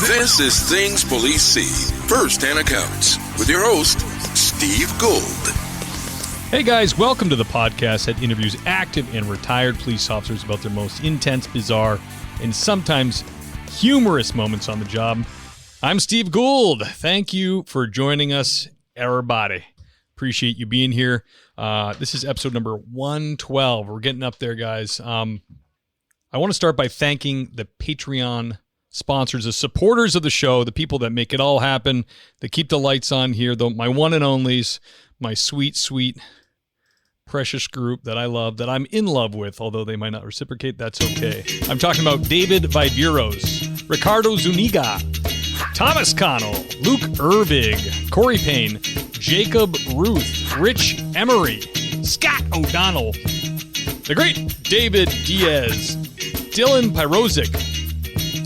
This is Things Police See, First-Hand Accounts, with your host, Steve Gould. Hey guys, welcome to the podcast that interviews active and retired police officers about their most intense, bizarre, and sometimes humorous moments on the job. I'm Steve Gould. Thank you for joining us, everybody. Appreciate you being here. This is episode number 112. We're getting up there, guys. I want to start by thanking the Patreon sponsors, the supporters of the show, the people that make it all happen, that keep the lights on here, my one and onlys, my sweet, sweet, precious group that I love, that I'm in love with, although they might not reciprocate. That's okay. I'm talking about David Viveros, Ricardo Zuniga, Thomas Connell, Luke Ervig, Corey Payne, Jacob Ruth, Rich Emery, Scott O'Donnell, the great David Diaz, Dylan Pyrozik,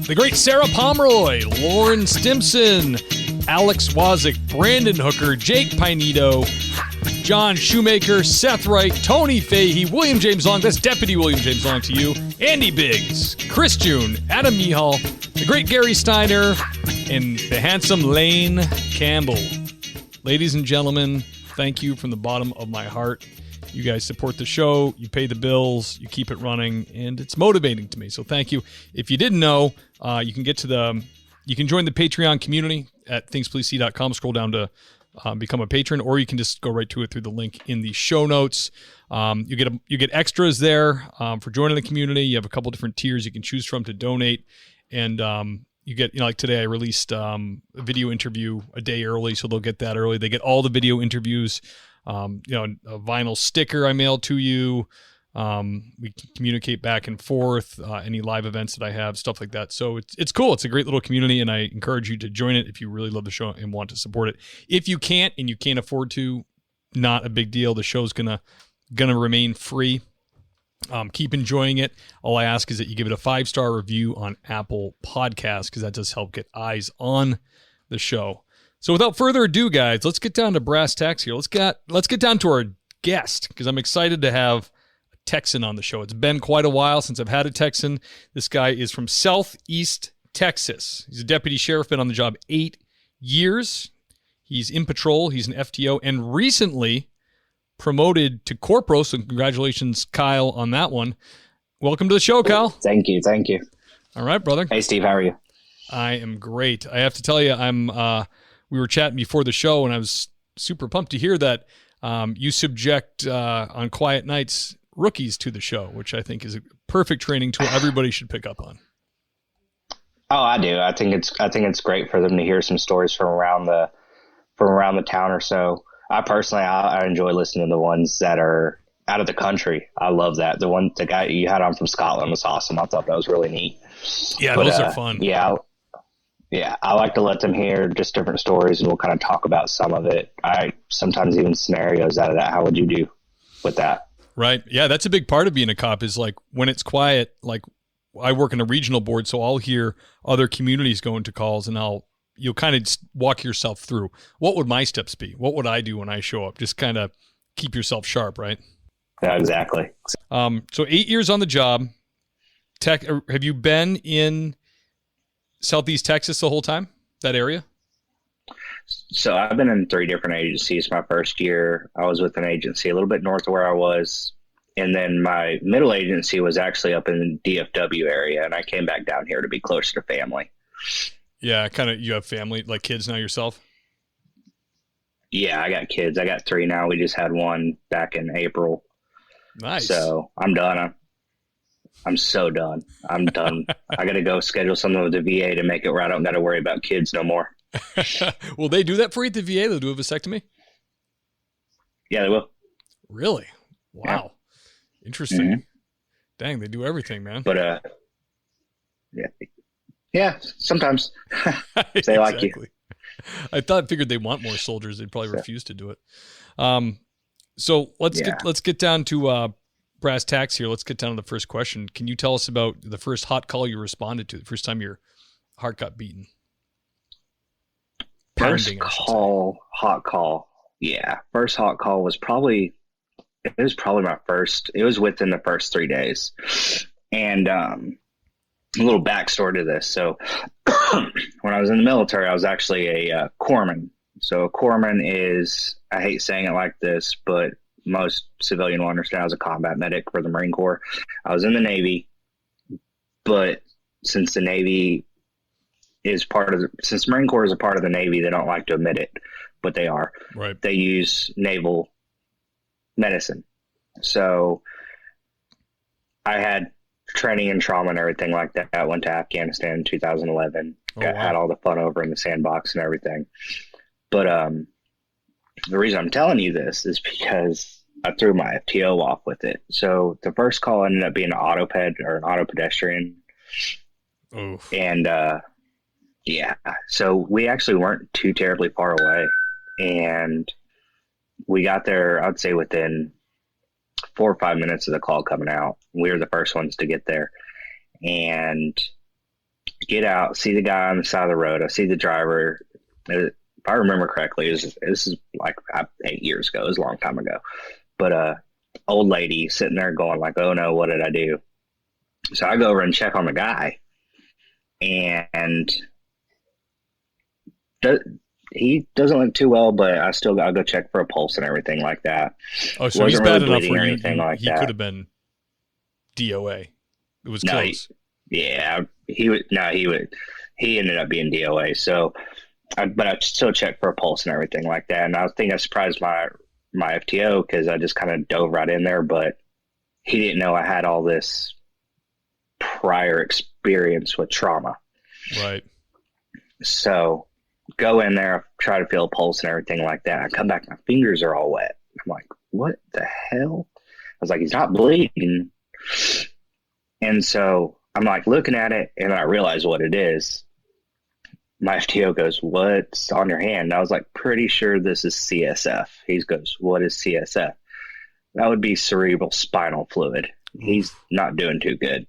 the great Sarah Pomeroy, Lauren Stimson, Alex Wazik, Brandon Hooker, Jake Pinedo, John Shoemaker, Seth Wright, Tony Fahey, William James Long, that's Deputy William James Long to you, Andy Biggs, Chris June, Adam Mihal, the great Gary Steiner, and the handsome Lane Campbell. Ladies and gentlemen, thank you from the bottom of my heart. You guys support the show, you pay the bills, you keep it running, and it's motivating to me. So thank you. If you didn't know, you can join the Patreon community at thingspolicec.com. Scroll down to become a patron, or you can just go right to it through the link in the show notes. You get extras there for joining the community. You have a couple different tiers you can choose from to donate, and you get, like today I released a video interview a day early, so they'll get that early. They get all the video interviews. A vinyl sticker I mailed to you. We can communicate back and forth, any live events that I have, stuff like that. So it's cool. It's a great little community, and I encourage you to join it if you really love the show and want to support it. If you can't and you can't afford to, not a big deal. The show's gonna remain free. Keep enjoying it. All I ask is that you give it a 5-star review on Apple Podcasts, because that does help get eyes on the show. So without further ado, guys, let's get down to brass tacks here. Let's get down to our guest, because I'm excited to have a Texan on the show. It's been quite a while since I've had a Texan. This guy is from Southeast Texas. He's a deputy sheriff, been on the job 8 years. He's in patrol. He's an FTO, and recently promoted to corporal. So congratulations, Kyle, on that one. Welcome to the show, Kyle. Thank you. All right, brother. Hey, Steve. How are you? I am great. I have to tell you, we were chatting before the show, and I was super pumped to hear that you subject, on quiet nights, rookies to the show, which I think is a perfect training tool everybody should pick up on. Oh, I do. I think it's great for them to hear some stories from around the town or so. I personally, I enjoy listening to the ones that are out of the country. I love that. The guy you had on from Scotland was awesome. I thought that was really neat. Yeah, those are fun. Yeah, I like to let them hear just different stories, and we'll kind of talk about some of it. I sometimes even scenarios out of that. How would you do with that? Right. Yeah, that's a big part of being a cop, is like when it's quiet. Like I work in a regional board, so I'll hear other communities going to calls, and you'll kind of walk yourself through. What would my steps be? What would I do when I show up? Just kind of keep yourself sharp, right? Yeah, exactly. So 8 years on the job. Have you been in Southeast Texas the whole time, that area? So I've been in 3 different agencies. My first year, I was with an agency a little bit north of where I was. And then my middle agency was actually up in the DFW area. And I came back down here to be closer to family. Yeah, kind of. You have family, like kids now yourself? Yeah, I got kids. I got 3 now. We just had one back in April. Nice. So I'm done. I'm so done. I'm done. I got to go schedule something with the VA to make it where I don't got to worry about kids no more. Will they do that for you at the VA? They'll do a vasectomy? Yeah, they will. Really? Wow. Yeah. Interesting. Mm-hmm. Dang, they do everything, man. But, yeah, sometimes they like you. I figured they want more soldiers. They'd probably refuse to do it. So let's get down to brass tacks here. Let's get down to the first question. Can you tell us about the first hot call you responded to, the first time your heart got beaten? First hot call. Yeah. First hot call was probably my first. It was within the first 3 days. And a little backstory to this. So when I was in the military, I was actually a corpsman. So a corpsman is, I hate saying it like this, but most civilian will understand, I was a combat medic for the Marine Corps. I was in the Navy, but since the Navy is since Marine Corps is a part of the Navy, they don't like to admit it, but they are. Right. They use naval medicine. So I had training and trauma and everything like that. I went to Afghanistan in 2011. Had all the fun over in the sandbox and everything. But the reason I'm telling you this is because I threw my FTO off with it. So the first call ended up being an autoped or an autopedestrian. Oof. And yeah, so we actually weren't too terribly far away. And we got there, I'd say within 4 or 5 minutes of the call coming out. We were the first ones to get there. And get out, see the guy on the side of the road. I see the driver. If I remember correctly, this is like 8 years ago. It was a long time ago. But old lady sitting there going like, oh no, what did I do? So I go over and check on the guy. And he doesn't look too well, but I still got to go check for a pulse and everything like that. Oh, so he's bad enough where he could have been DOA. It was close. He ended up being DOA. So, but I still checked for a pulse and everything like that. And I think I surprised my FTO because I just kind of dove right in there, but he didn't know I had all this prior experience with trauma. Right. So go in there, try to feel a pulse and everything like that. I come back, my fingers are all wet. I'm like, what the hell? I was like, he's not bleeding. And so I'm like looking at it and I realize what it is. My FTO goes, what's on your hand? And I was like, pretty sure this is CSF. He goes, what is CSF? That would be cerebral spinal fluid. He's not doing too good.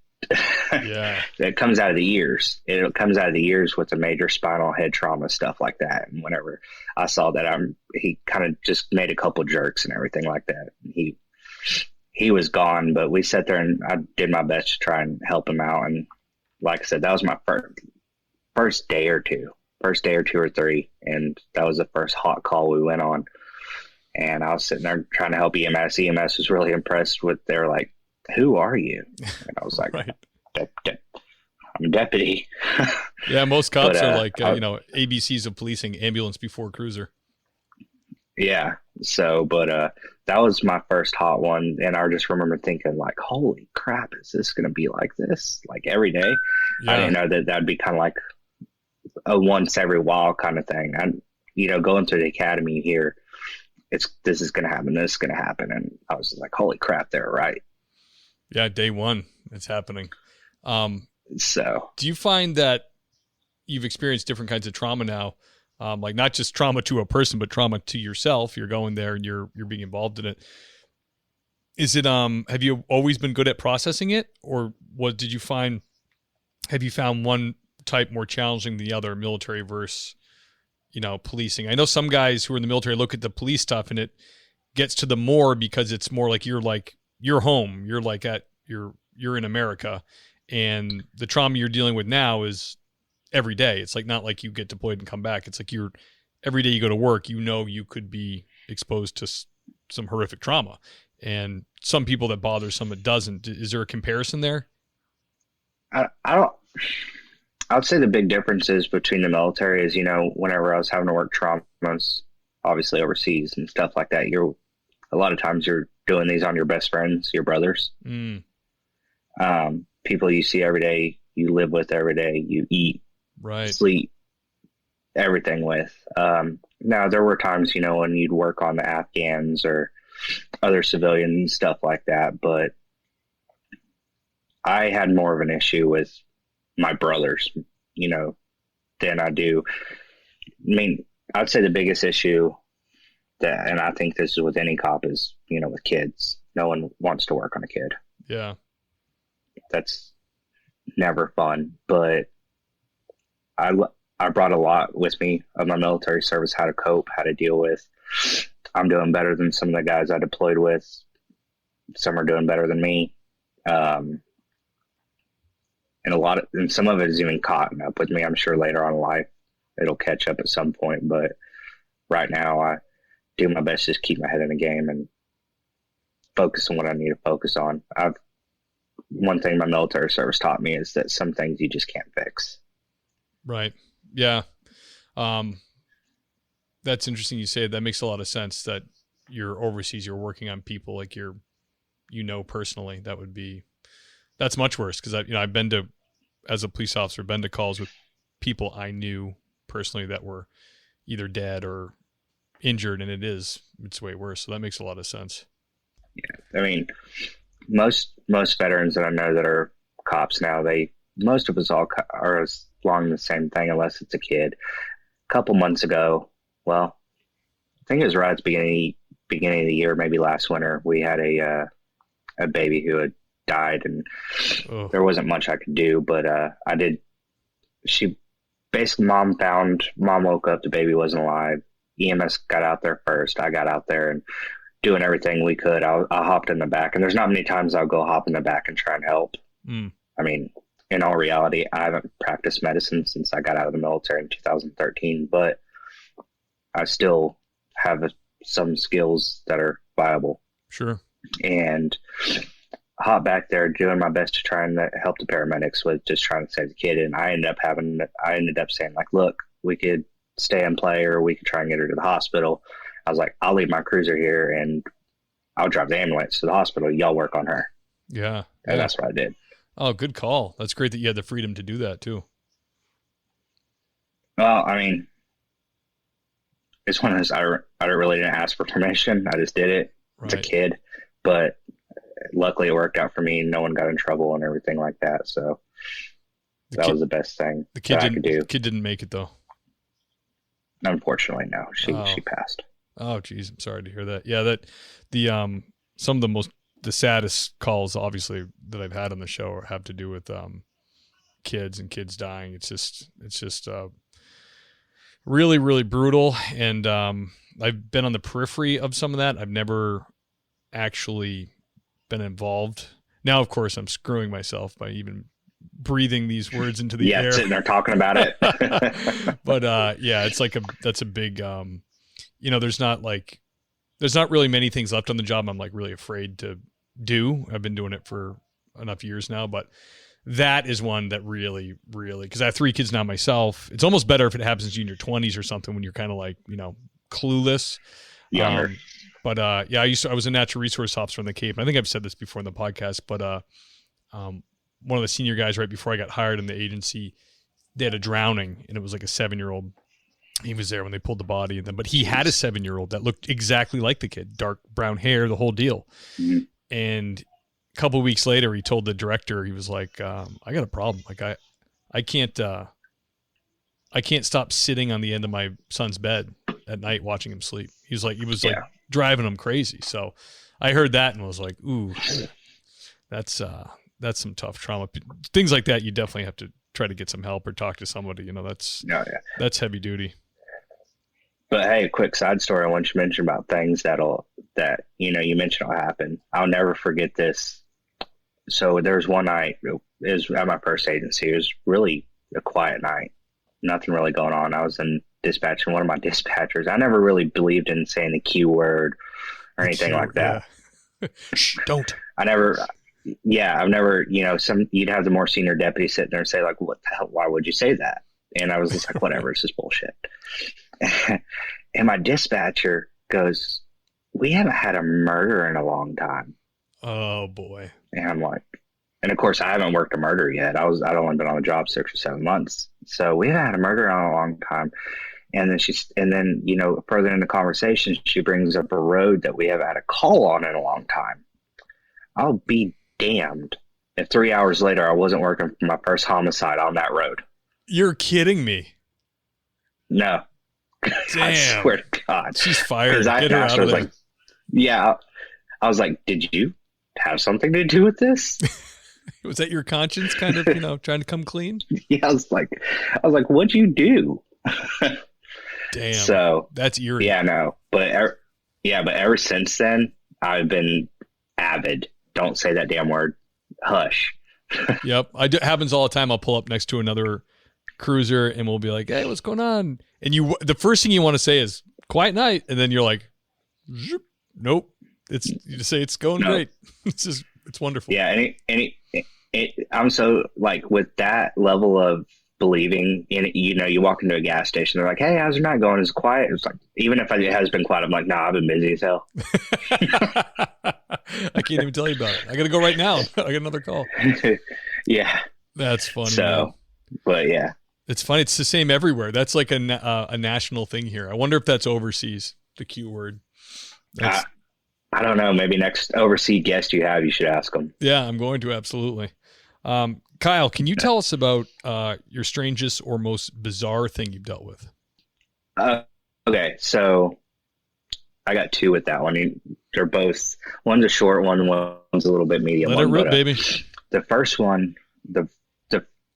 Yeah. It comes out of the ears. It comes out of the ears with the major spinal head trauma, stuff like that. And whenever I saw that, he kind of just made a couple jerks and everything like that. He was gone, but we sat there and I did my best to try and help him out. And like I said, that was my first day or two or three. And that was the first hot call we went on. And I was sitting there trying to help EMS. EMS was really impressed with, they were like, who are you? And I was like, right. I'm a deputy. Yeah, most cops are like, ABCs of policing, ambulance before cruiser. Yeah. So, but that was my first hot one. And I just remember thinking like, holy crap, is this going to be like this? Like every day? Yeah. I didn't know that that'd be kind of like a once every while kind of thing. And, going through the academy here, this is going to happen. This is going to happen. And I was like, holy crap, they're right. Yeah, day one, it's happening. So, do you find that you've experienced different kinds of trauma now? Like not just trauma to a person, but trauma to yourself. You're going there and you're being involved in it. Is it, have you always been good at processing it, or have you found one type more challenging than the other, military versus, policing? I know some guys who are in the military look at the police stuff and it gets to them more because it's more like you're home. You're like you're in America, and the trauma you're dealing with now is every day. It's like not like you get deployed and come back. It's like every day you go to work, you could be exposed to some horrific trauma, and some people that bothers, some it doesn't. Is there a comparison there? I would say the big differences between the military is, whenever I was having to work traumas, obviously overseas and stuff like that, a lot of times you're doing these on your best friends, your brothers, people you see every day, you live with every day, you eat, right, sleep, everything with. Now there were times, when you'd work on the Afghans or other civilians, stuff like that, but I had more of an issue with my brothers, than I do. I mean, I'd say the biggest issue and I think this is with any cop is, with kids. No one wants to work on a kid. Yeah. That's never fun. But I brought a lot with me of my military service, how to cope, how to deal with. I'm doing better than some of the guys I deployed with. Some are doing better than me. And and some of it is even caught up with me. I'm sure later on in life it'll catch up at some point, but right now I do my best to just keep my head in the game and focus on what I need to focus on. One thing my military service taught me is that some things you just can't fix. Right. Yeah. That's interesting you say. That makes a lot of sense that you're overseas, you're working on people like personally. That's much worse because I've been to, as a police officer, been to calls with people I knew personally that were either dead or injured, and it's way worse. So that makes a lot of sense. Yeah. I mean, most veterans that I know that are cops now, most of us all are along the same thing, unless it's a kid. A couple months ago, well, I think it was right at the beginning of the year, maybe last winter, we had a baby who had died, and there wasn't much I could do, but mom woke up, the baby wasn't alive. EMS got out there first. I got out there and doing everything we could. I hopped in the back, and there's not many times I'll go hop in the back and try and help. I mean, in all reality, I haven't practiced medicine since I got out of the military in 2013, but I still have some skills that are viable. Sure. And hop back there doing my best to try and help the paramedics with just trying to save the kid. And I ended up saying, like, look, we could stay and play, or we could try and get her to the hospital. I was like, I'll leave my cruiser here and I'll drive the ambulance to the hospital. Y'all work on her. Yeah. And that's what I did. Oh, good call. That's great that you had the freedom to do that too. Well, I mean, it's one of those, I really didn't ask for permission. I just did it. Right. As a kid, but luckily it worked out for me. No one got in trouble and everything like that. So that was the best thing I could do. The kid didn't make it though. Unfortunately, no. She passed. Oh, geez, I'm sorry to hear that. Yeah, some of the saddest calls, obviously, that I've had on the show have to do with kids and kids dying. It's just really, really brutal. And I've been on the periphery of some of that. I've never actually been involved. Now, of course, I'm screwing myself by even breathing these words into the air. Yeah, sitting there talking about it. But it's like that's a big, there's not really many things left on the job I'm like really afraid to do. I've been doing it for enough years now, but that is one that really, really, because I have 3 kids now myself. It's almost better if it happens to you in your 20s or something when you're kind of like, clueless. Younger. But I was a natural resource officer in the Cape. I think I've said this before in the podcast, but one of the senior guys right before I got hired in the agency, they had a drowning, and it was like a 7-year-old. He was there when they pulled the body, but he had a 7-year-old that looked exactly like the kid, dark brown hair, the whole deal. Mm-hmm. And a couple of weeks later, he told the director, he was like, I got a problem. Like I can't stop sitting on the end of my son's bed at night watching him sleep. He was like driving him crazy. So I heard that and was like, ooh, that's some tough trauma. Things like that, you definitely have to try to get some help or talk to somebody. That's heavy duty. But hey, quick side story. I want you to mention about things that you mentioned will happen. I'll never forget this. So there was one night, it was at my first agency. It was really a quiet night. Nothing really going on. I was in dispatch, and one of my dispatchers, I never really believed in saying the Q word or anything like that. Yeah. Shh, don't. I've never, you'd have the more senior deputy sit there and say, like, what the hell, why would you say that? And I was just like, whatever, it's just bullshit. And my dispatcher goes, we haven't had a murder in a long time. Oh boy. And I'm like, and of course I haven't worked a murder yet. I'd only been on the job 6 or 7 months. So we haven't had a murder in a long time. And then further in the conversation, she brings up a road that we haven't had a call on in a long time. I'll be damned if 3 hours later I wasn't working for my first homicide on that road. You're kidding me. No. Damn. I swear to God. She's fired. Get her out of there. Like, yeah. I was like, did you have something to do with this? Was that your conscience kind of, trying to come clean? Yeah, I was like, what'd you do? Damn. So that's eerie. Yeah, no. But ever since then, I've been avid. Don't say that damn word. Hush. Yep. Happens all the time. I'll pull up next to another cruiser and we'll be like, hey, what's going on? And the first thing you want to say is quiet night. And then you're like, zoop. Nope. You just say it's going great. It's wonderful. Yeah. I'm so like with that level of believing in it, you walk into a gas station, they're like, hey, how's your night going? It's quiet. It's like, even if it has been quiet, I'm like, nah, I've been busy as hell. I can't even tell you about it. I got to go right now. I got another call. Yeah. That's funny. So, man. But yeah. It's funny. It's the same everywhere. That's like a national thing here. I wonder if that's overseas, the Q word. I don't know. Maybe next overseas guest you should ask them. Yeah, I'm going to. Absolutely. Kyle, can you tell us about your strangest or most bizarre thing you've dealt with? Okay, so I got two with that one. They're both, one's a short one, one's a little bit medium. Let it rip, baby. The first one,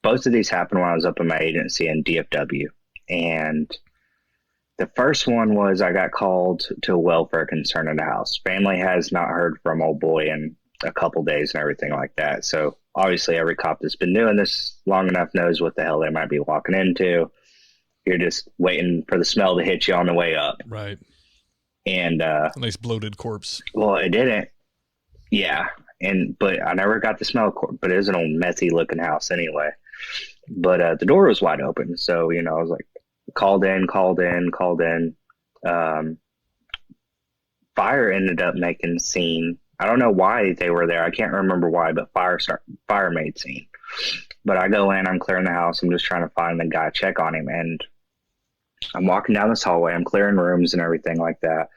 both of these happened when I was up in my agency in DFW. And the first one was I got called to a welfare concern in the house. Family has not heard from old boy in a couple days and everything like that. So obviously every cop that's been doing this long enough knows what the hell they might be walking into. You're just waiting for the smell to hit you on the way up. Right. And a nice bloated corpse. Well, it didn't. Yeah. But I never got the smell of corpse, but it was an old messy looking house anyway. But the door was wide open. So, I was like, called in. Fire ended up making scene. I don't know why they were there. I can't remember why, but fire made scene. But I go in, I'm clearing the house. I'm just trying to find the guy, check on him. And I'm walking down this hallway. I'm clearing rooms and everything like that.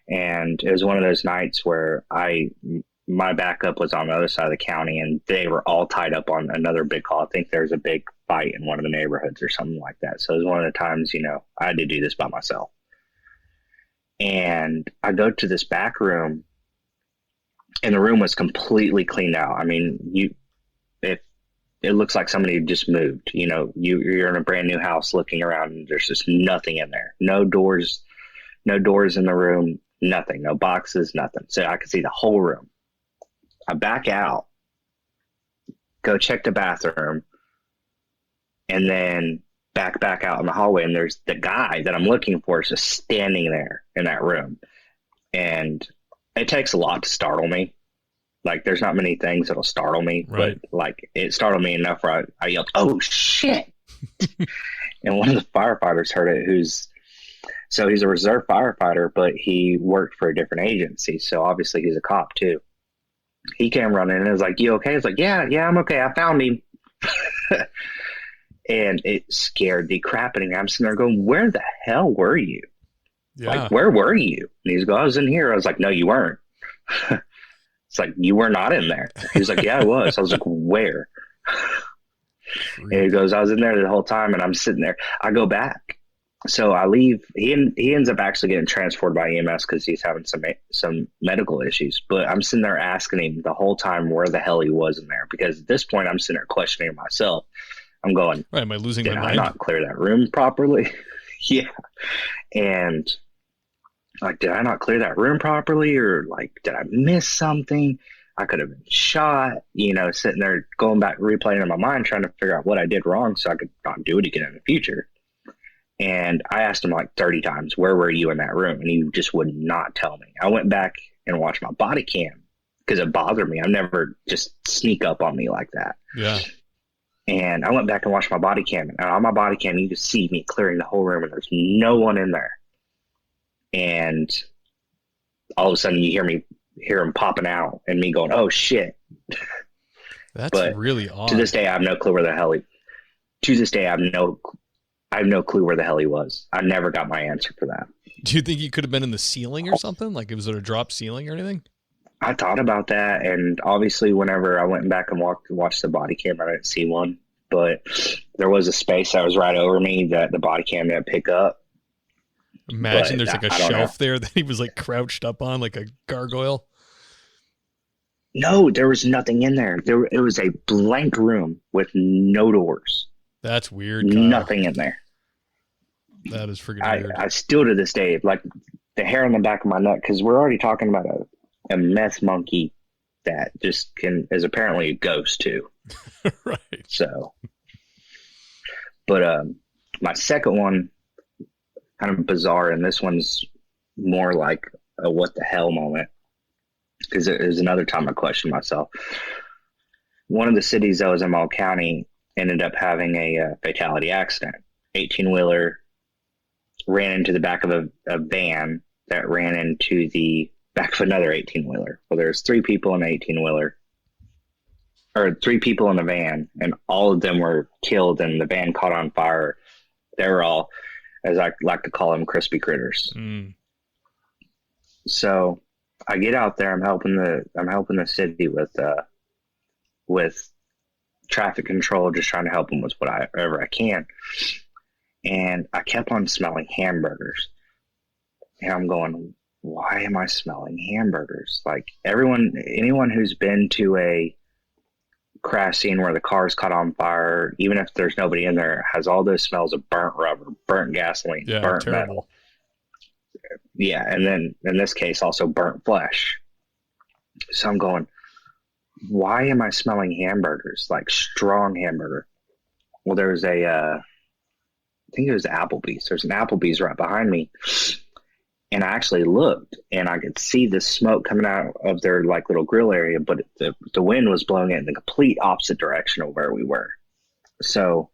And it was one of those nights where my backup was on the other side of the county and they were all tied up on another big call. I think there was a big fight in one of the neighborhoods or something like that. So it was one of the times, I had to do this by myself. And I go to this back room and the room was completely cleaned out. I mean, it looks like somebody just moved. You're in a brand new house looking around and there's just nothing in there. No doors in the room, nothing, no boxes, nothing. So I could see the whole room. I back out, go check the bathroom, and then back out in the hallway. And there's the guy that I'm looking for is just standing there in that room. And it takes a lot to startle me. Like, there's not many things that'll startle me, right. But like it startled me enough where I yelled, "Oh shit!" And one of the firefighters heard it. He's a reserve firefighter, but he worked for a different agency, so obviously he's a cop too. He came running and was like, "You okay?" I was like, "Yeah, I'm okay. I found him." And it scared the crap out of me. I'm sitting there going, "Where the hell were you? Yeah. Like, where were you?" And he's going, "I was in here." I was like, "No, you weren't." It's like, "You were not in there." He's like, "Yeah, I was." I was like, "Where?" And he goes, "I was in there the whole time." And I'm sitting there. I go back. So I leave. He ends up actually getting transported by EMS because he's having some medical issues. But I'm sitting there asking him the whole time where the hell he was in there. Because at this point, I'm sitting there questioning myself. I'm going, right, am I losing my mind? Did I not clear that room properly? Yeah. And like, did I not clear that room properly? Or like, did I miss something? I could have been shot, sitting there going back, replaying in my mind, trying to figure out what I did wrong so I could not do it again in the future. And I asked him like 30 times, "Where were you in that room?" And he just would not tell me. I went back and watched my body cam because it bothered me. I've never just sneak up on me like that. Yeah. And I went back and watched my body cam. And on my body cam, you could see me clearing the whole room and there's no one in there. And all of a sudden you hear him popping out and me going, "Oh shit." That's really odd. To this day, I have no clue where the hell I have no clue where the hell he was. I never got my answer for that. Do you think he could have been in the ceiling or something? Like, was it a drop ceiling or anything? I thought about that, and obviously whenever I went back and watched the body cam, I didn't see one. But there was a space that was right over me that the body cam didn't pick up. Imagine there's like a shelf there that he was like crouched up on, like a gargoyle. No, there was nothing in there. It was a blank room with no doors. That's weird, Kyle. Nothing in there. That is freaking weird. I still to this day, like the hair on the back of my neck, because we're already talking about a meth monkey that is apparently a ghost too. Right. So, but my second one, kind of bizarre, and this one's more like a what the hell moment, because it was another time I questioned myself. One of the cities that was in Mall County ended up having a fatality accident. 18-wheeler ran into the back of a van that ran into the back of another 18-wheeler. Well, there's 3 people in the 18-wheeler, or 3 people in the van, and all of them were killed, and the van caught on fire. They were all, as I like to call them, crispy critters. Mm. So I get out there. I'm helping the city with traffic control, just trying to help them with whatever I can. And I kept on smelling hamburgers, and I'm going, why am I smelling hamburgers? Like anyone who's been to a crash scene where the car's caught on fire, even if there's nobody in there, has all those smells of burnt rubber, burnt gasoline, burnt metal. Yeah, and then in this case also burnt flesh. So I'm going, why am I smelling hamburgers, like strong hamburger? Well, there's I think it was Applebee's. There's an Applebee's right behind me. And I actually looked, and I could see the smoke coming out of their like little grill area, but the wind was blowing it in the complete opposite direction of where we were. So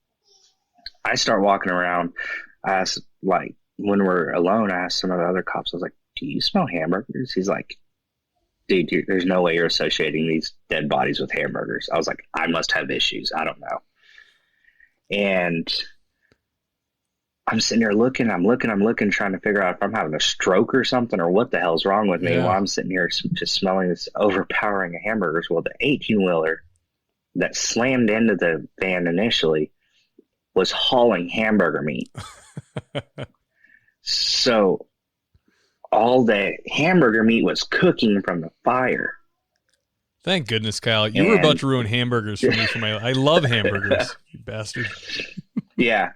I start walking around. I asked, like, when we're alone, I asked some of the other cops, I was like, do you smell hamburgers? He's like, dude, there's no way you're associating these dead bodies with hamburgers. I was like, I must have issues. I don't know. And I'm sitting there looking, trying to figure out if I'm having a stroke or something, or what the hell's wrong with me while I'm sitting here just smelling this overpowering hamburgers. Well, the 18-wheeler that slammed into the van initially was hauling hamburger meat. So all the hamburger meat was cooking from the fire. Thank goodness, Kyle. You were about to ruin hamburgers for me. I love hamburgers, you bastard. Yeah.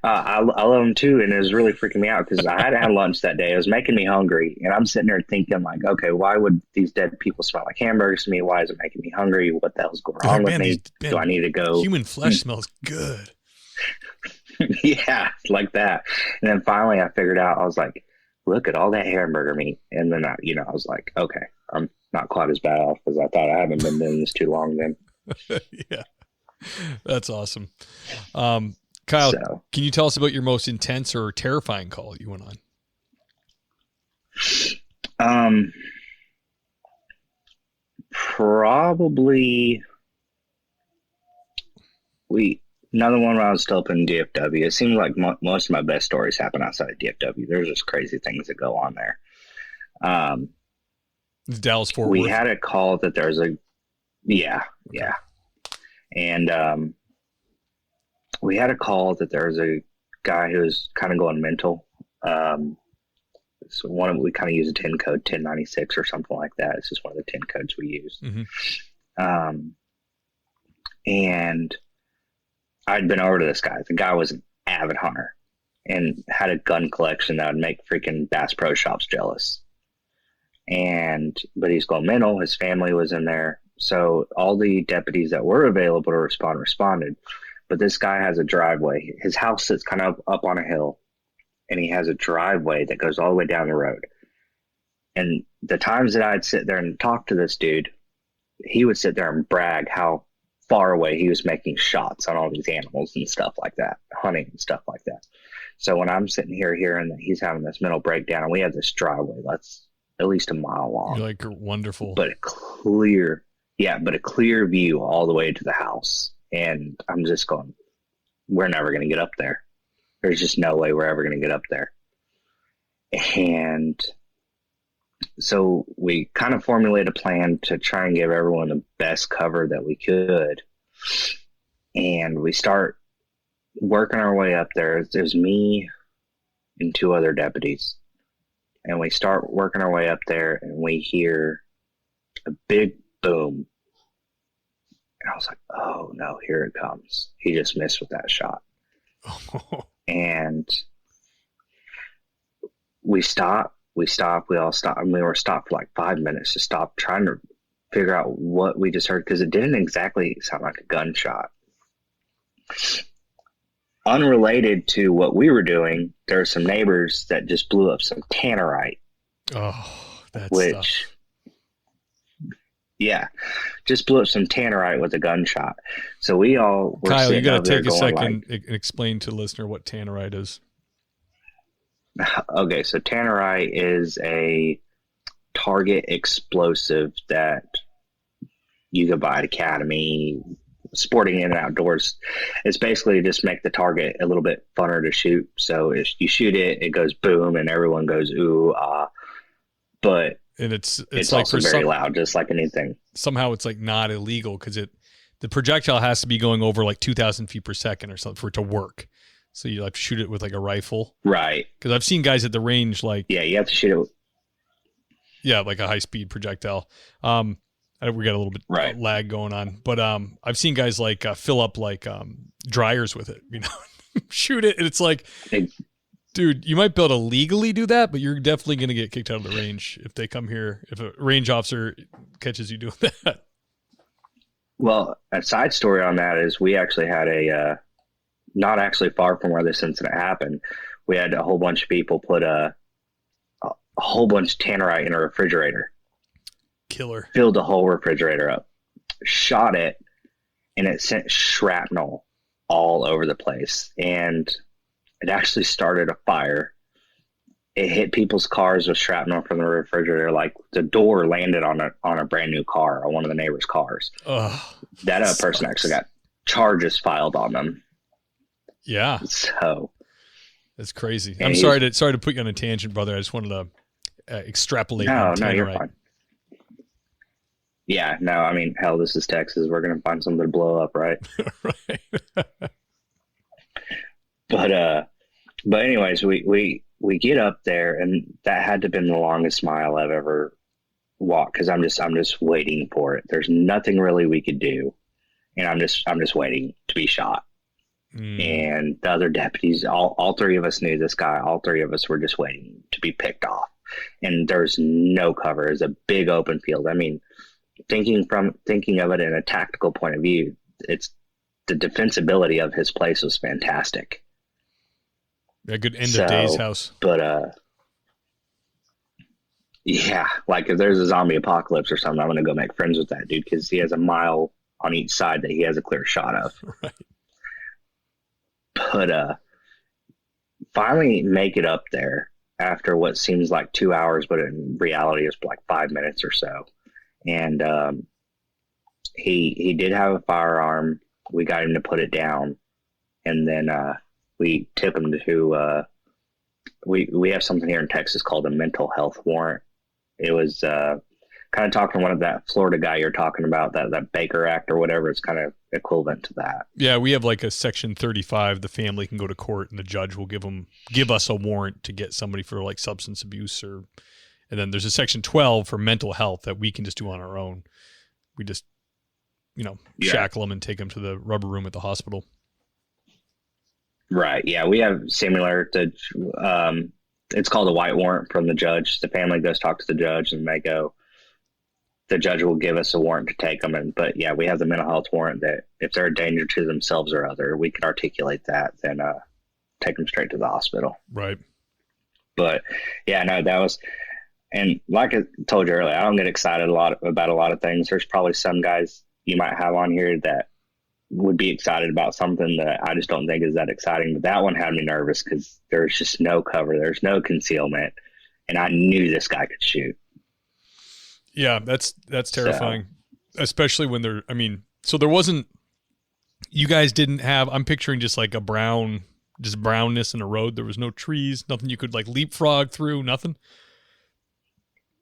I love them too, and it was really freaking me out because I hadn't had lunch that day. It was making me hungry, and I'm sitting there thinking, like, okay, why would these dead people smell like hamburgers to me? Why is it making me hungry? What the hell's going on with me? Do I need to go? Human flesh smells good. Yeah, like that. And then finally I figured out, I was like, look at all that hamburger meat. And then I was like, okay, I'm not quite as bad off as I thought. I haven't been doing this too long then. Yeah, that's awesome. Kyle, can you tell us about your most intense or terrifying call you went on? Probably another one when I was still up in DFW. It seemed like most of my best stories happen outside of DFW. There's just crazy things that go on there. Dallas Fort Worth. We had a call that there's yeah. And we had a call that there was a guy who was kind of going mental. So we kind of use a 10 code, 1096 or something like that. It's just one of the 10 codes we use. Mm-hmm. And I'd been over to this guy. The guy was an avid hunter and had a gun collection that would make freaking Bass Pro Shops jealous. But he's going mental. His family was in there. So all the deputies that were available to responded. But this guy has a driveway. His house sits kind of up on a hill, and he has a driveway that goes all the way down the road. And the times that I'd sit there and talk to this dude, he would sit there and brag how far away he was making shots on all these animals and stuff like that, hunting and stuff like that. So when I'm sitting here hearing that he's having this mental breakdown, and we have this driveway that's at least a mile long. You're like, wonderful. But a clear view all the way to the house. And I'm just going, we're never going to get up there. There's just no way we're ever going to get up there. And so we kind of formulated a plan to try and give everyone the best cover that we could. And we start working our way up there. It was me and 2 other deputies. And we start working our way up there, and we hear a big boom. And I was like, oh no, here it comes. He just missed with that shot. And we all stopped. I mean, we were stopped for like 5 minutes to stop trying to figure out what we just heard because it didn't exactly sound like a gunshot. Unrelated to what we were doing, there are some neighbors that just blew up some Tannerite. Oh, that's which, yeah, just blew up some Tannerite with a gunshot. So we all were Kyle, you got to take a second and explain to the listener what Tannerite is. Okay, so Tannerite is a target explosive that you can buy at Academy, sporting in and outdoors. It's basically just make the target a little bit funner to shoot. So if you shoot it, it goes boom and everyone goes ooh, ah. But and it's like also very loud, just like anything. Somehow it's like not illegal because the projectile has to be going over like 2,000 feet per second or something for it to work. So you like shoot it with like a rifle, right? Because I've seen guys at the range like you have to shoot it. Yeah, like a high speed projectile. We got a little bit lag going on, but I've seen guys like fill up like dryers with it, shoot it, and it's like, dude, you might be able to legally do that, but you're definitely going to get kicked out of the range if they come here. If a range officer catches you doing that. Well, a side story on that is we actually had a not actually far from where this incident happened. We had a whole bunch of people put a whole bunch of Tannerite in a refrigerator. Killer. Filled the whole refrigerator up, shot it, and it sent shrapnel all over the place. And it actually started a fire. It hit people's cars with shrapnel from the refrigerator. Like the door landed on a brand new car, on one of the neighbors' cars. That person actually got charges filed on them. Yeah. So that's crazy. I'm sorry to put you on a tangent, brother. I just wanted to extrapolate. No, you're fine. Yeah, no, I mean, hell, this is Texas. We're going to find something to blow up, right? Right. But anyways, we get up there, and that had to have been the longest mile I've ever walked because I'm just waiting for it. There's nothing really we could do, and I'm just waiting to be shot. And the other deputies, all three of us knew this guy. All three of us were just waiting to be picked off. And there's no cover. It's a big open field. I mean, thinking of it in a tactical point of view, it's the defensibility of his place was fantastic. A good end of days house. But yeah, like if there's a zombie apocalypse or something, I'm gonna go make friends with that dude because he has a mile on each side that he has a clear shot of. Right. But finally make it up there after what seems like 2 hours, but in reality is like 5 minutes or so. And he did have a firearm. We got him to put it down, and then we took him to we have something here in Texas called a mental health warrant. It was kind of talking to one of that Florida guy you're talking about, that Baker Act or whatever. It's kind of equivalent to that. Yeah, we have like a Section 35. The family can go to court, and the judge will give us a warrant to get somebody for like substance abuse, and then there's a Section 12 for mental health that we can just do on our own. We just shackle them and take them to the rubber room at the hospital. Right. Yeah, we have similar to. It's called a white warrant from the judge. The family goes talk to the judge, and they go. The judge will give us a warrant to take them. But yeah, we have the mental health warrant that if they're a danger to themselves or other, we can articulate that, then take them straight to the hospital. Right. But yeah, no, that was, and like I told you earlier, I don't get excited about a lot of things. There's probably some guys you might have on here that would be excited about something that I just don't think is that exciting. But that one had me nervous because there's just no cover. There's no concealment. And I knew this guy could shoot. Yeah, that's terrifying, especially when so there wasn't, you guys didn't have, I'm picturing just like brownness in a road. There was no trees, nothing you could like leapfrog through, nothing.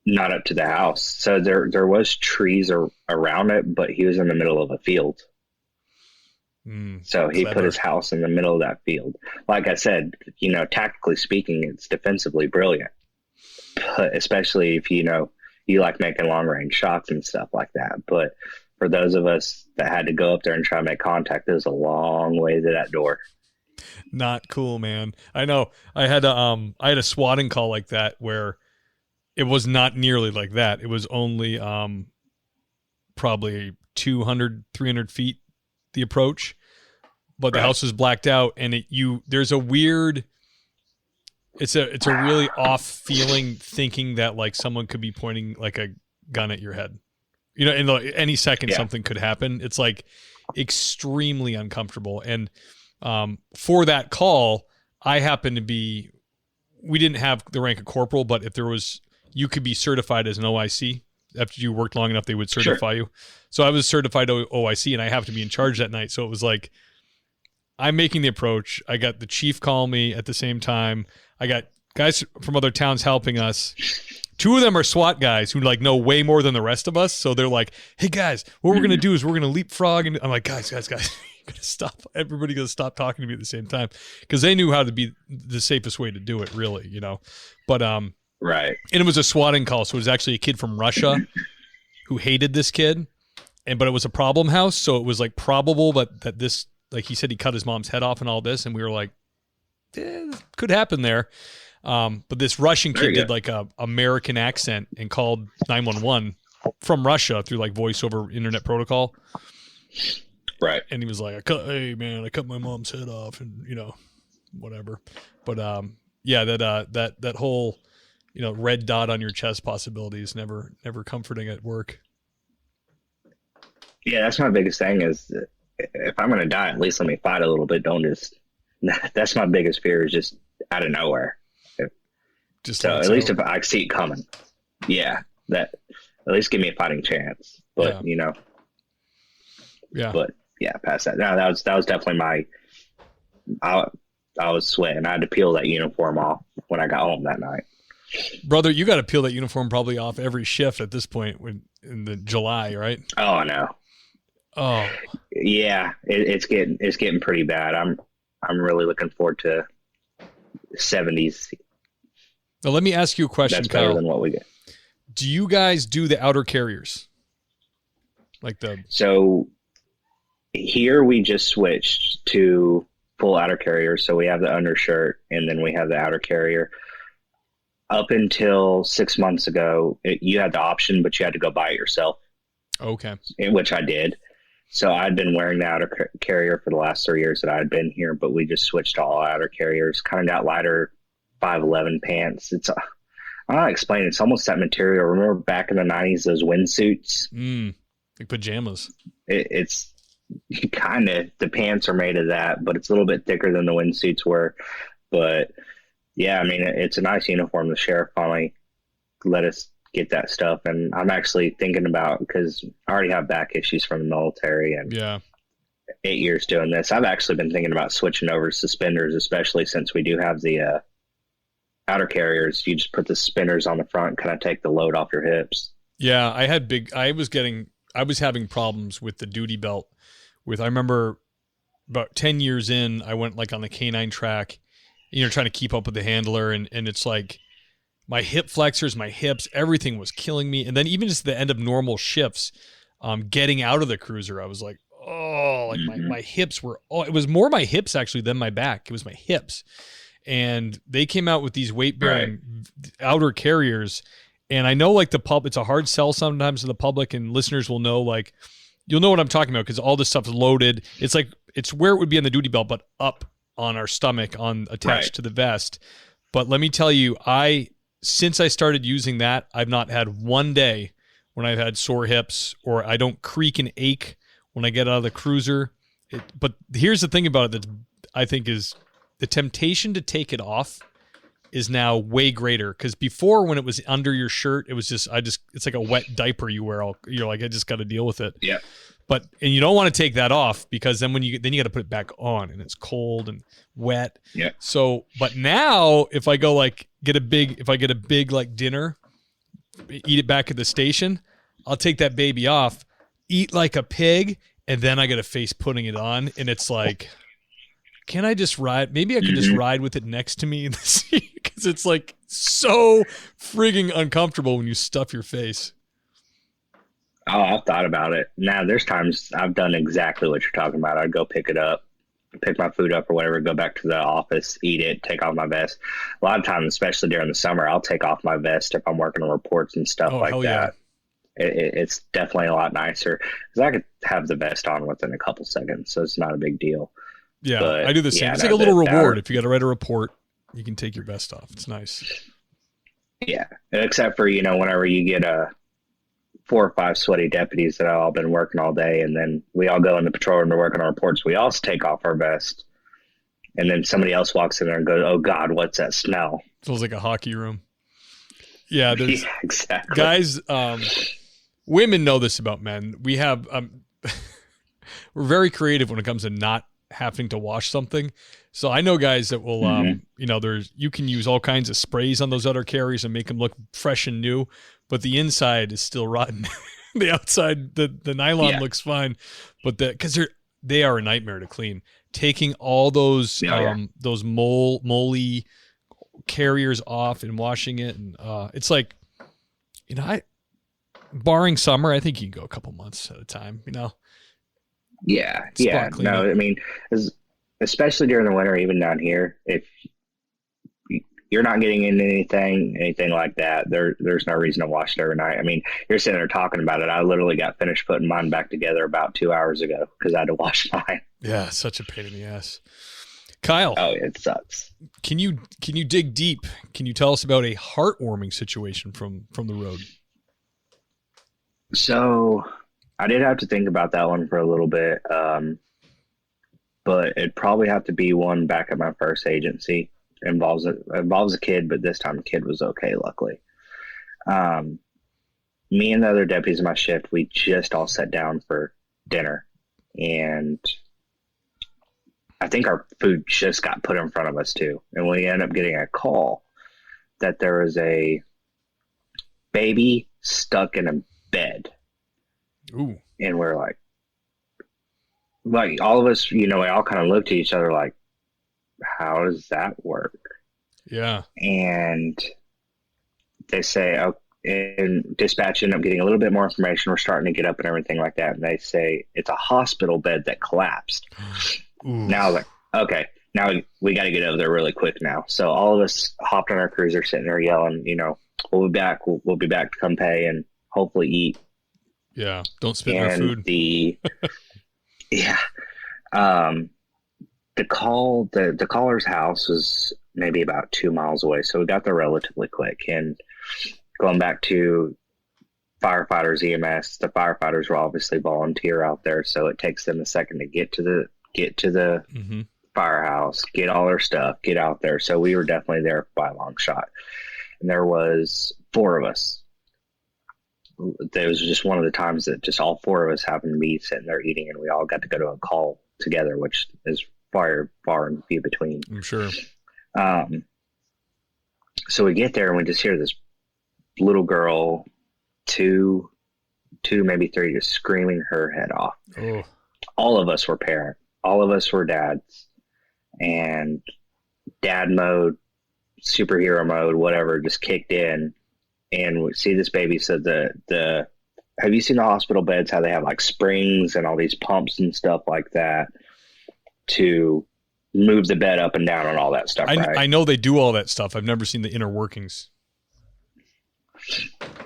Not up to the house. So there was trees around it, but he was in the middle of a field. So he put his house in the middle of that field. Like I said, tactically speaking, it's defensively brilliant, but especially if you like making long range shots and stuff like that. But for those of us that had to go up there and try to make contact, it was a long way to that door. Not cool, man. I know. I had a swatting call like that where it was not nearly like that. It was only probably 200, 300 feet, the approach, but the house was blacked out, and there's a weird, it's a really off feeling thinking that like someone could be pointing like a gun at your head, you know, in any second something could happen. It's like extremely uncomfortable. And for that call, I happened to be, we didn't have the rank of corporal, but if there was, you could be certified as an OIC. After you worked long enough, they would certify you. So I was certified OIC, and I happened to be in charge that night. So it was like, I'm making the approach. I got the chief calling me at the same time. I got guys from other towns helping us. 2 of them are SWAT guys who like know way more than the rest of us. So they're like, hey guys, what we're going to do is we're going to leapfrog. And I'm like, guys, you gotta stop. Everybody gotta stop talking to me at the same time. Cause they knew how to be the safest way to do it, really, you know? But, right. And it was a swatting call. So it was actually a kid from Russia who hated this kid. But it was a problem house. So it was like probable that this, like he said, he cut his mom's head off and all this. And we were like, could happen there. But this Russian kid did like a American accent and called 911 from Russia through like voice over internet protocol. Right. And he was like, I cut my mom's head off, and you know, whatever. But that whole, you know, red dot on your chest possibility is never comforting at work. Yeah, that's my biggest thing is if I'm going to die, at least let me fight a little bit. Don't just, that's my biggest fear, is just out of nowhere. At least if I see it coming, that at least give me a fighting chance. But you know, past that. No, that was definitely I was sweating. I had to peel that uniform off when I got home that night. Brother, you got to peel that uniform probably off every shift at this point in the July, right? Oh, I know. Oh, yeah, it's getting pretty bad. I'm really looking forward to 70s. Now, let me ask you a question, That's better Kyle. than what we get. Do you guys do the outer carriers? So here we just switched to full outer carrier. So we have the undershirt and then we have the outer carrier. Up until 6 months ago, you had the option, but you had to go buy it yourself. Okay. Which I did. So I'd been wearing the outer carrier for the last 3 years that I had been here, but we just switched to all outer carriers. Kind of got lighter 511 pants. It's I don't explain. It's almost that material. Remember back in the 90s, those windsuits? Like pajamas. It's kind of, the pants are made of that, but it's a little bit thicker than the windsuits were. But yeah, I mean, it's a nice uniform. The sheriff finally let us get that stuff. And I'm actually thinking about, because I already have back issues from the military and 8 years doing this. I've actually been thinking about switching over to suspenders, especially since we do have the outer carriers. You just put the suspenders on the front, kind of take the load off your hips. Yeah, I was having problems with the duty belt. I remember about 10 years in, I went like on the canine track, you know, trying to keep up with the handler, and it's like my hip flexors, my hips, everything was killing me. And then even just the end of normal shifts, getting out of the cruiser, I was like, my hips were, it was more my hips actually than my back. It was my hips. And they came out with these weight-bearing outer carriers. And I know, like, it's a hard sell sometimes to the public, and listeners will know, like, you'll know what I'm talking about because all this stuff's loaded. It's like, it's where it would be on the duty belt, but up on our stomach, attached to the vest. But let me tell you, since I started using that, I've not had one day when I've had sore hips or I don't creak and ache when I get out of the cruiser. But here's the thing about it that I think is the temptation to take it off is now way greater. Because before, when it was under your shirt, it was just, it's like a wet diaper you wear. You're like, I just got to deal with it. Yeah. And you don't want to take that off because then you got to put it back on and it's cold and wet. Yeah. So, but now if I go get a big like dinner, eat it back at the station, I'll take that baby off, eat like a pig, and then I got to face putting it on. And it's like, can I just ride? Maybe I could just ride with it next to me in the seat because it's like so frigging uncomfortable when you stuff your face. Oh, I've thought about it. Now, there's times I've done exactly what you're talking about. I'd go pick my food up or whatever, go back to the office, eat it, take off my vest. A lot of times, especially during the summer, I'll take off my vest if I'm working on reports and stuff like that. it's definitely a lot nicer because I could have the vest on within a couple seconds, so it's not a big deal. Yeah, But, I do the same. yeah, It's no, like a little the reward. outer- If you got to write a report, you can take your vest off. It's nice. Yeah, except for, whenever you get 4 or 5 sweaty deputies that have all been working all day, and then we all go in the patrol room to work on our reports, we all take off our vest, and then somebody else walks in there and goes, "Oh God, what's that smell?" Feels like a hockey room. Yeah, there's Yeah, exactly. guys. Women know this about men. We have we're very creative when it comes to not having to wash something. So I know guys that will, you can use all kinds of sprays on those other carriers and make them look fresh and new, but the inside is still rotten. The outside, the nylon looks fine, but because they are a nightmare to clean. Taking all those moldy carriers off and washing it, and it's like, barring summer, I think you can go a couple months at a time. Yeah. Spot No, cleanup. I mean, especially during the winter, even down here, if you're not getting into anything like that, there's no reason to wash it every night. I mean, you're sitting there talking about it. I literally got finished putting mine back together about 2 hours ago because I had to wash mine. Yeah, such a pain in the ass. Kyle, Oh, it sucks. can you dig deep? Can you tell us about a heartwarming situation from the road? So I did have to think about that one for a little bit, but it'd probably have to be one back at my first agency. Involves a kid, but this time the kid was okay, luckily. Me and the other deputies in my shift, we just all sat down for dinner, and I think our food just got put in front of us too. And we ended up getting a call that there was a baby stuck in a bed. Ooh. And we're like all of us, we all kind of looked at each other like, how does that work? Yeah. And they say, oh, and dispatch ended up getting a little bit more information. We're starting to get up and everything like that. And they say it's a hospital bed that collapsed. Ooh. Now I was like, okay, now we got to get over there really quick now. So all of us hopped on our cruiser, sitting there yelling, we'll be back. We'll be back to come pay and hopefully eat. Yeah. Don't spit in our food. Yeah. The caller's house was maybe about 2 miles away. So we got there relatively quick. And going back to firefighters, EMS, the firefighters were obviously volunteer out there. So it takes them a second to get to the Mm-hmm. firehouse, get all their stuff, get out there. So we were definitely there by a long shot. And there was 4 of us. There was just one of the times that just all 4 of us happened to be sitting there eating, and we all got to go to a call together, which is far and few between. I'm sure. So we get there and we just hear this little girl, two, maybe 3, just screaming her head off. Oh. All of us were parents. All of us were dads, and dad mode, superhero mode, whatever, just kicked in. And we see this baby. So have you seen the hospital beds, how they have like springs and all these pumps and stuff like that to move the bed up and down and all that stuff, right? I know they do all that stuff. I've never seen the inner workings.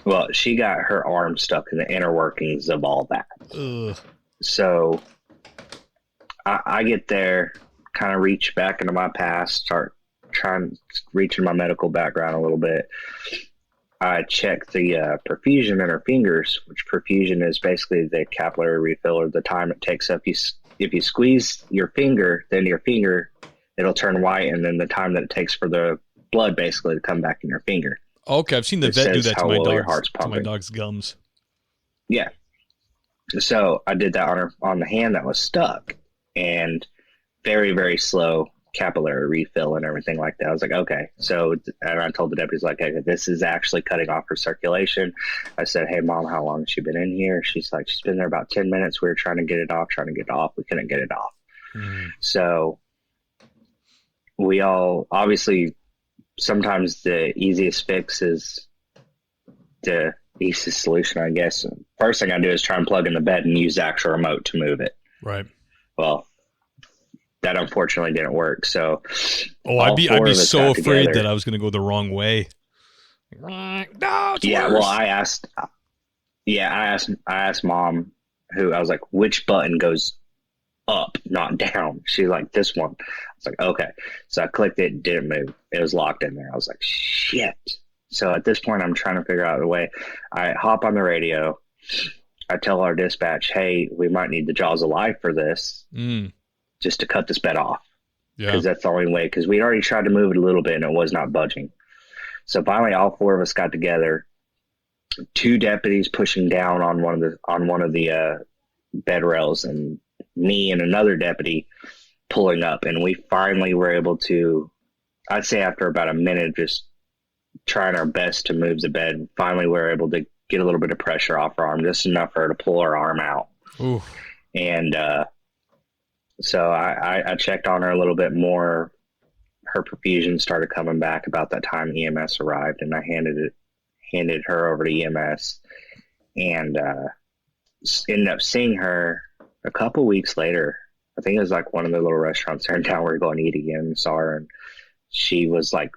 Well, she got her arm stuck in the inner workings of all that. Ugh. So I get there, kind of reach back into my past, start trying to reach in my medical background a little bit. I check the perfusion in her fingers, which perfusion is basically the capillary refill, or the time it takes up. If you squeeze your finger, then your finger, it'll turn white, and then the time that it takes for the blood basically to come back in your finger. Okay, I've seen the It vet do says that how to my well your heart's to my pumping. dog's gums. Yeah. So I did that on the hand that was stuck, and very, very slow capillary refill and everything like that. I was like, okay. So, and I told the deputies, like, hey, this is actually cutting off her circulation. I said, hey, Mom, how long has she been in here? She's like, she's been there about 10 minutes. We were trying to get it off. We couldn't get it off. Mm. So we all, obviously, sometimes the easiest fix is the easiest solution, I guess. First thing I do is try and plug in the bed and use the actual remote to move it. Right. Well, that unfortunately didn't work. So, I'd be so afraid together. that I was going to go the wrong way. No, it's Yeah, worse. well, Yeah, I asked mom, who I was like, which button goes up, not down? She's like, this one. I was like, okay. So I clicked it, didn't move. It was locked in there. I was like, shit. So at this point, I'm trying to figure out a way. I hop on the radio. I tell our dispatch, hey, we might need the jaws of life for this, just to cut this bed off. Because that's the only way. Because we already tried to move it a little bit, and it was not budging. So finally, all four of us got together. 2 deputies pushing down on one of the bed rails, and me and another deputy pulling up, and we finally were able to, I'd say after about a minute, just trying our best to move the bed, finally we were able to get a little bit of pressure off her arm, just enough for her to pull her arm out. Ooh. And so I checked on her a little bit more. Her perfusion started coming back about that time EMS arrived, and I handed her over to EMS, and ended up seeing her a couple weeks later. I think it was like one of the little restaurants there in town. We were going to eat again, and saw her, and she was like,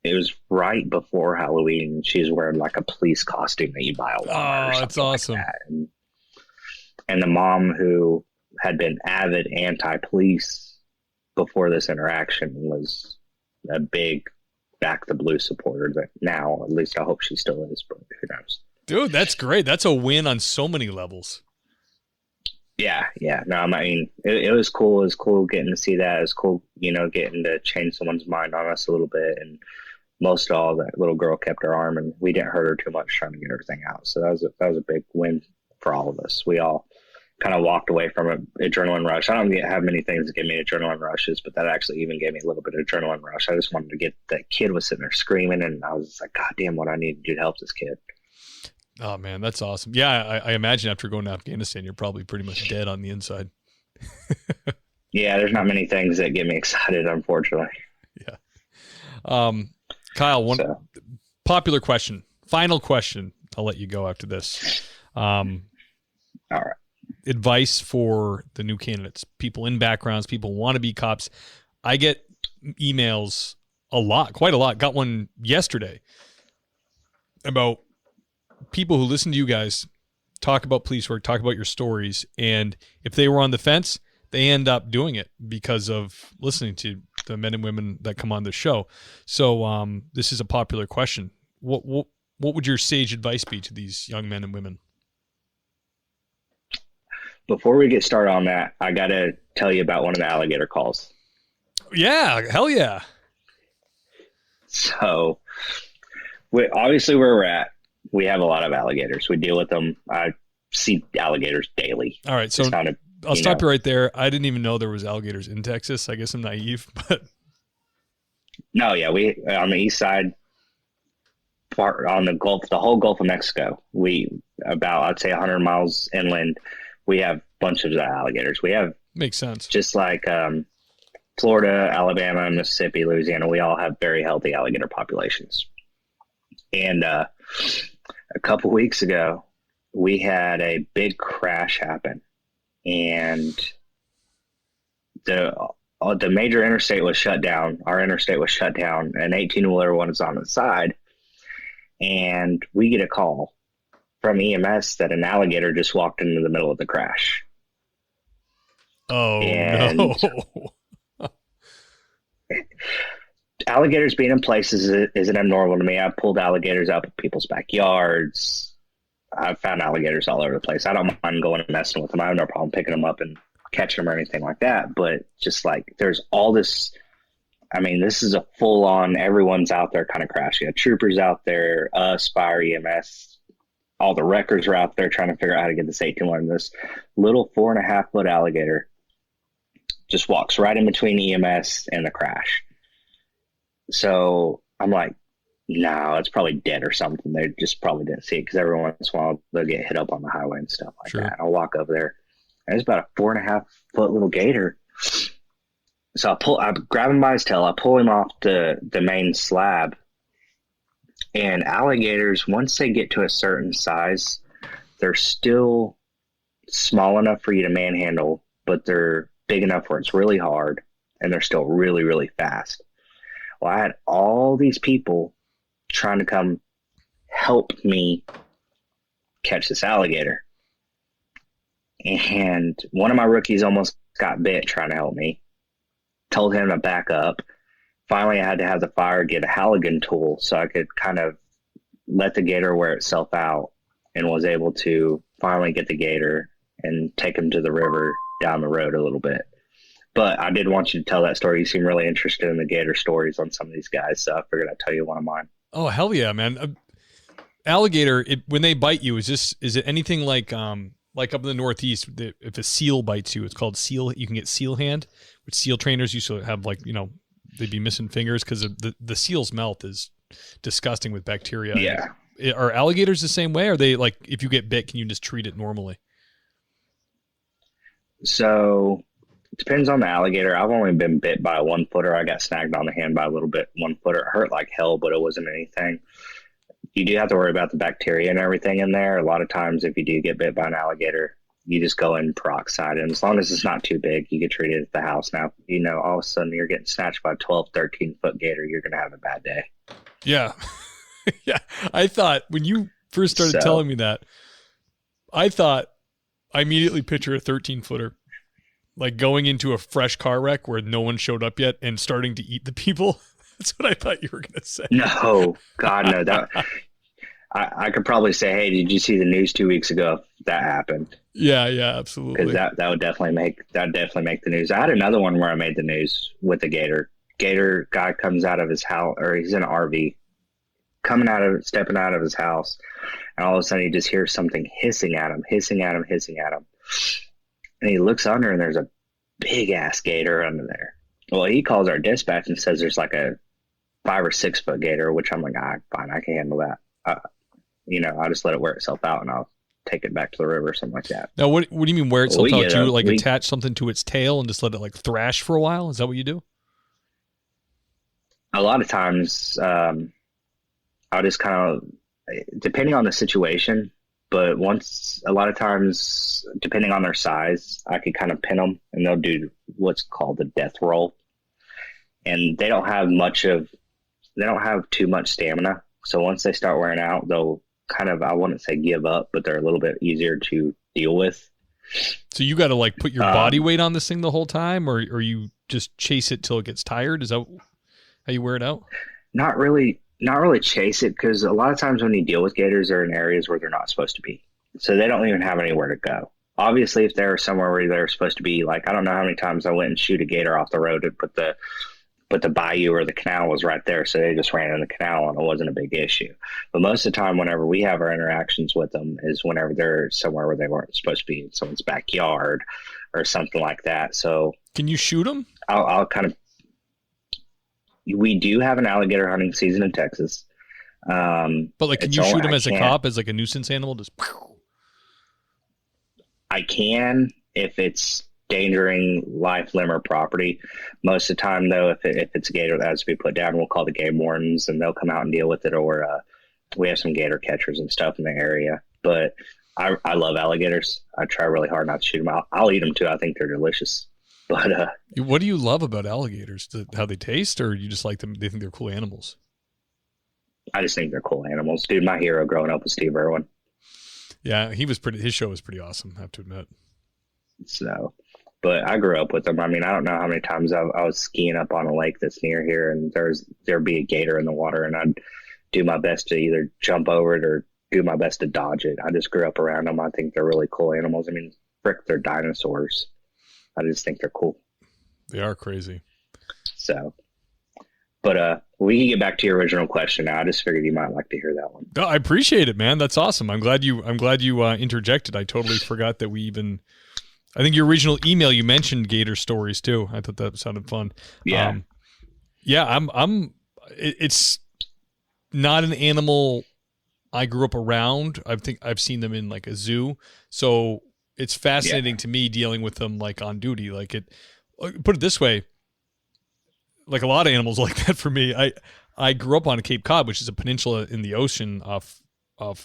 it was right before Halloween. She was wearing like a police costume that you buy at Walmart. Oh, that's awesome. Like that. And the mom, who had been avid anti-police before this interaction, was a big Back the Blue supporter that now, at least I hope she still is, but who knows. Dude, that's great. That's a win on so many levels. Yeah. No, I mean, it was cool. It was cool getting to see that. It was cool, getting to change someone's mind on us a little bit. And most of all, that little girl kept her arm, and we didn't hurt her too much trying to get everything out. So that was a big win for all of us. We all kind of walked away from an adrenaline rush. I don't have many things that give me adrenaline rushes, but that actually even gave me a little bit of adrenaline rush. I just wanted to get, that kid was sitting there screaming, and I was just like, God damn, what I need to do to help this kid. Oh man, that's awesome. Yeah. I imagine after going to Afghanistan, you're probably pretty much dead on the inside. Yeah. There's not many things that get me excited, unfortunately. Yeah. Kyle, popular question, final question. I'll let you go after this. All right. Advice for the new candidates, people in backgrounds, people want to be cops. I get emails quite a lot. Got one yesterday about people who listen to you guys talk about police work, talk about your stories, and if they were on the fence, they end up doing it because of listening to the men and women that come on the show. So this is a popular question. What would your sage advice be to these young men and women? Before we get started on that, I got to tell you about one of the alligator calls. Yeah, hell yeah. So, obviously where we're at, we have a lot of alligators. We deal with them. I see alligators daily. All right, so I'll stop you right there. I didn't even know there was alligators in Texas. I guess I'm naive, but... No, yeah, we on the east side, on the Gulf, the whole Gulf of Mexico, I'd say 100 miles inland, we have bunches of alligators. We have... Makes sense. Just like Florida, Alabama, Mississippi, Louisiana, we all have very healthy alligator populations. And a couple weeks ago, we had a big crash happen. And the major interstate was shut down. Our interstate was shut down. An 18-wheeler was on the side. And we get a call from EMS that an alligator just walked into the middle of the crash. Oh, no. Alligators being in places isn't abnormal to me. I've pulled alligators out of people's backyards. I've found alligators all over the place. I don't mind going and messing with them. I have no problem picking them up and catching them or anything like that. But just like there's all this, I mean, this is a full-on, everyone's out there kind of crash. You got troopers out there, us, fire, EMS, all the wreckers are out there trying to figure out how to get this 18-wheeler. This little 4.5-foot alligator just walks right in between EMS and the crash. So I'm like, no, it's probably dead or something. They just probably didn't see it because every once in a while they'll get hit up on the highway and stuff like that. I'll walk over there, and it's about a 4.5-foot little gator. So I grab him by his tail, I pull him off the main slab, and alligators, once they get to a certain size, they're still small enough for you to manhandle, but they're big enough where it's really hard, and they're still really, really fast. Well, I had all these people trying to come help me catch this alligator. And one of my rookies almost got bit trying to help me. Told him to back up. Finally, I had to have the fire get a Halligan tool so I could kind of let the gator wear itself out, and was able to finally get the gator and take him to the river down the road a little bit. But I did want you to tell that story. You seem really interested in the gator stories on some of these guys, so I figured I'd tell you one of mine. Oh, hell yeah, man. Alligator, when they bite you, is it anything like up in the Northeast, if a seal bites you, it's called seal. You can get seal hand, which seal trainers used to have, like, they'd be missing fingers because the seal's mouth is disgusting with bacteria. Yeah. Are alligators the same way? Or are they, like, if you get bit, can you just treat it normally? So it depends on the alligator. I've only been bit by a 1-footer. I got snagged on the hand by a little bit 1-footer. It hurt like hell, but it wasn't anything. You do have to worry about the bacteria and everything in there. A lot of times if you do get bit by an alligator, you just go in peroxide. And as long as it's not too big, you can treat it at the house. Now, all of a sudden you're getting snatched by a 12, 13-foot gator, you're going to have a bad day. Yeah. Yeah. I thought when you first started telling me that, I immediately picture a 13-footer, like going into a fresh car wreck where no one showed up yet and starting to eat the people. That's what I thought you were going to say. No, God, no. That I could probably say, hey, did you see the news 2 weeks ago? That happened. Yeah, absolutely. Because that would definitely make the news. I had another one where I made the news with a gator. Gator guy comes out of his house, or he's in an RV, stepping out of his house, and all of a sudden he just hears something hissing at him. And he looks under, and there's a big ass gator under there. Well, he calls our dispatch and says there's like a 5 or 6 foot gator, which I'm like, fine, I can handle that. I'll just let it wear itself out, and I'll take it back to the river or something like that. Now, what do you mean wear itself out? Do you attach something to its tail and just let it like thrash for a while? Is that what you do? A lot of times, I'll just kind of, depending on the situation, but a lot of times, depending on their size, I can kind of pin them, and they'll do what's called the death roll. And they don't have too much stamina. So once they start wearing out, they'll kind of, I wouldn't say give up, but they're a little bit easier to deal with. So you got to like put your body weight on this thing the whole time, or you just chase it till it gets tired? Is that how you wear it out? Not really chase it, because a lot of times when you deal with gators, they're in areas where they're not supposed to be. So they don't even have anywhere to go. Obviously, if they're somewhere where they're supposed to be, like, I don't know how many times I went and shoot a gator off the road and put the bayou or the canal was right there, so they just ran in the canal and it wasn't a big issue. But most of the time, whenever we have our interactions with them, is whenever they're somewhere where they weren't supposed to be, in someone's backyard or something like that. So can you shoot them? I'll kind of. We do have an alligator hunting season in Texas. But like, can you shoot them as a cop, as like a nuisance animal? Just. I can, if it's endangering life, limb, or property. Most of the time, though, if it's a gator that has to be put down, we'll call the game wardens, and they'll come out and deal with it. Or we have some gator catchers and stuff in the area. But I love alligators. I try really hard not to shoot them. I'll eat them too. I think they're delicious. But what do you love about alligators? How they taste, or you just like them? They think they're cool animals. I just think they're cool animals, dude. My hero growing up was Steve Irwin. Yeah, his show was pretty awesome, I have to admit. So, but I grew up with them. I mean, I don't know how many times I was skiing up on a lake that's near here, and there'd be a gator in the water, and I'd do my best to either jump over it or do my best to dodge it. I just grew up around them. I think they're really cool animals. I mean, frick, they're dinosaurs. I just think they're cool. They are crazy. So, but we can get back to your original question now. I just figured you might like to hear that one. No, I appreciate it, man. That's awesome. I'm glad you interjected. I totally forgot that we even. I think your original email, you mentioned Gator Stories too. I thought that sounded fun. Yeah. It's not an animal I grew up around. I think I've seen them in like a zoo. So it's fascinating to me dealing with them like on duty. Like put it this way, like a lot of animals like that for me. I grew up on Cape Cod, which is a peninsula in the ocean off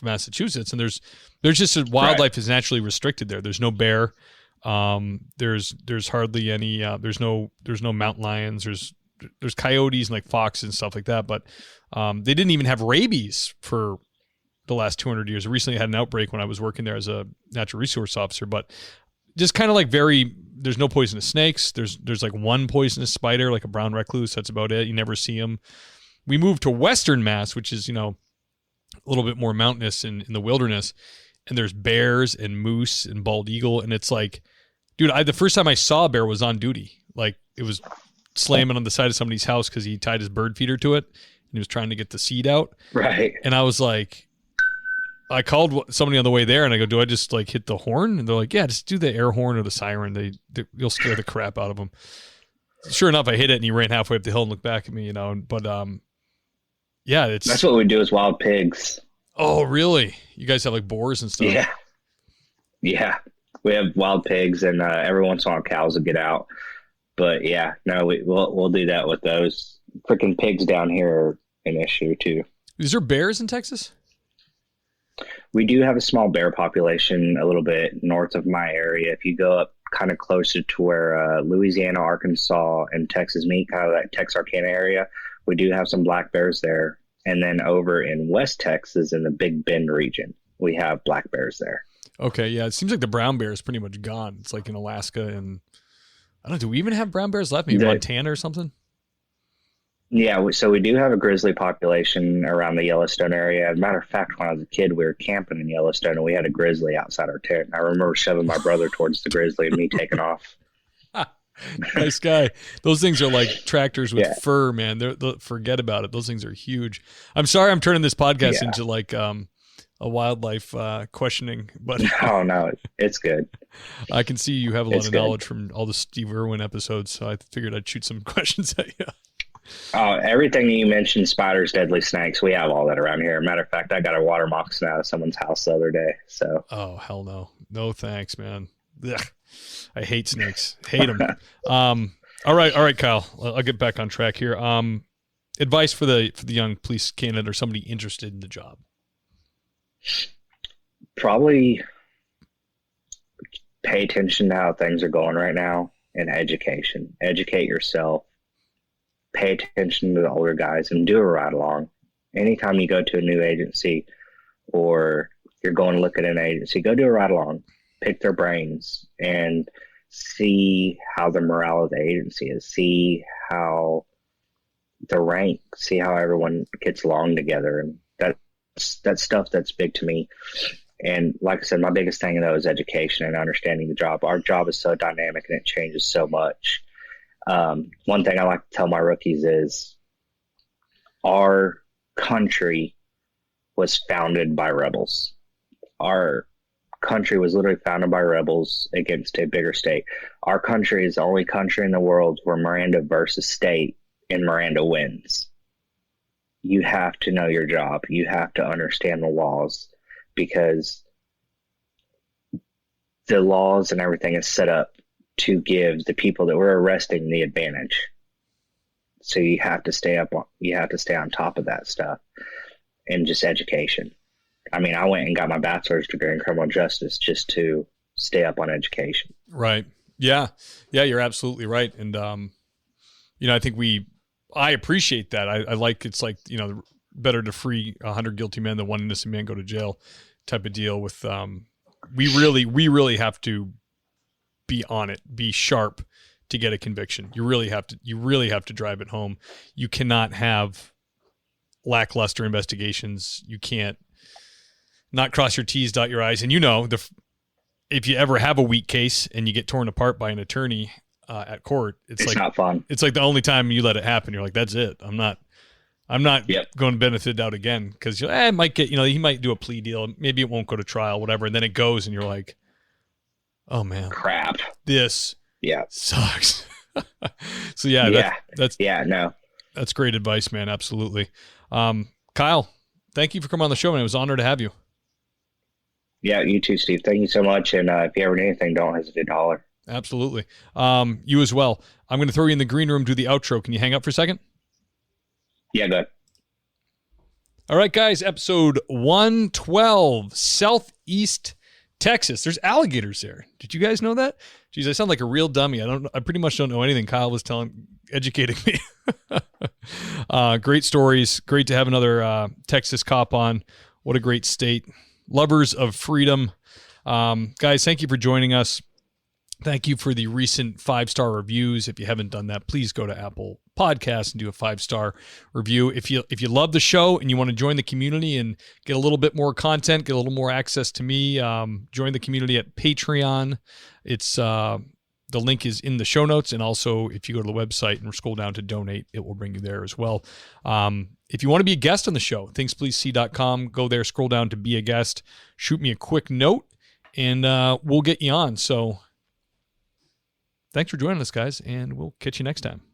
Massachusetts, and there's just wildlife is naturally restricted there. There's no bear. There's hardly any. There's no mountain lions. There's coyotes and like foxes and stuff like that. But they didn't even have rabies for the last 200 years. I recently had an outbreak when I was working there as a natural resource officer, but just kind of like there's no poisonous snakes. There's like one poisonous spider, like a brown recluse. That's about it. You never see them. We moved to Western Mass, which is, a little bit more mountainous in the wilderness. And there's bears and moose and bald eagle. And it's like, dude, the first time I saw a bear was on duty. Like it was slamming on the side of somebody's house because he tied his bird feeder to it. And he was trying to get the seed out. Right. And I was like, I called somebody on the way there and I go, do I just like hit the horn? And they're like, yeah, just do the air horn or the siren. You'll scare the crap out of them. Sure enough, I hit it and he ran halfway up the hill and looked back at me, but, yeah, that's what we do as wild pigs. Oh, really? You guys have like boars and stuff? Yeah. We have wild pigs, and every once in a while cows will get out. But yeah, no, we'll do that with those. Freaking pigs down here are an issue too. Is there bears in Texas? We do have a small bear population a little bit north of my area. If you go up kind of closer to where Louisiana, Arkansas, and Texas meet, kind of that Texarkana area, we do have some black bears there. And then over in West Texas in the Big Bend region, we have black bears there. Okay, yeah. It seems like the brown bear is pretty much gone. It's like in Alaska and I don't know, do we even have brown bears left? Maybe Montana or something? Yeah, so we do have a grizzly population around the Yellowstone area. As a matter of fact, when I was a kid, we were camping in Yellowstone and we had a grizzly outside our tent. I remember shoving my brother towards the grizzly and me taking off. Nice guy. Those things are like tractors with fur, man. Forget about it. Those things are huge. I'm sorry I'm turning this podcast into like a wildlife questioning, but oh no, it's good. I can see you have a lot of knowledge from all the Steve Irwin episodes, so I figured I'd shoot some questions at you. Oh, everything you mentioned, spiders, deadly snakes, we have all that around here. Matter of fact, I got a water moccasin out of someone's house the other day. So. Oh hell no, no thanks, man. Ugh. I hate snakes. Hate them. All right, Kyle. I'll get back on track here. Advice for the young police candidate or somebody interested in the job. Probably pay attention to how things are going right now in education. Educate yourself. Pay attention to the older guys and do a ride along. Anytime you go to a new agency or you're going to look at an agency, go do a ride along. Pick their brains and see how the morale of the agency is, see how the rank, see how everyone gets along together. And that's stuff that's big to me. And like I said, my biggest thing though is education and understanding the job. Our job is so dynamic and it changes so much. One thing I like to tell my rookies is our country was founded by rebels. Our country was literally founded by rebels against a bigger state. Our country is the only country in the world where Miranda versus state and Miranda wins. You have to know your job. You have to understand the laws because the laws and everything is set up to give the people that we're arresting the advantage. So you have to stay on top of that stuff and just education. I mean, I went and got my bachelor's degree in criminal justice just to stay up on education. Right. Yeah. Yeah, you're absolutely right. And, I think I appreciate that. I like, it's like, better to free 100 guilty men than one innocent man go to jail type of deal with, we really have to be on it, be sharp to get a conviction. You really have to drive it home. You cannot have lackluster investigations. You can't not cross your T's, dot your I's. And if you ever have a weak case and you get torn apart by an attorney at court, it's like not fun. It's like the only time you let it happen. You're like, that's it. I'm not going to benefit out again because it might get, he might do a plea deal. Maybe it won't go to trial, whatever. And then it goes and you're like, oh man, crap. This sucks. So that's great advice, man. Absolutely. Kyle, thank you for coming on the show, man. It was an honor to have you. Yeah, you too, Steve. Thank you so much. And if you ever need anything, don't hesitate to holler. Absolutely. You as well. I'm going to throw you in the green room, do the outro. Can you hang up for a second? Yeah, good. All right, guys. Episode 112, Southeast Texas. There's alligators there. Did you guys know that? Jeez, I sound like a real dummy. I pretty much don't know anything. Kyle was educating me. Great stories. Great to have another Texas cop on. What a great state. Lovers of freedom. Guys, thank you for joining us. Thank you for the recent 5-star reviews. If you haven't done that, please go to Apple Podcasts and do a 5-star review. If you love the show and you want to join the community and get a little bit more content, get a little more access to me, join the community at Patreon. It's the link is in the show notes, and also if you go to the website and scroll down to donate, it will bring you there as well. If you want to be a guest on the show, thingspleasesee.com, go there, scroll down to be a guest, shoot me a quick note, and we'll get you on. So thanks for joining us, guys, and we'll catch you next time.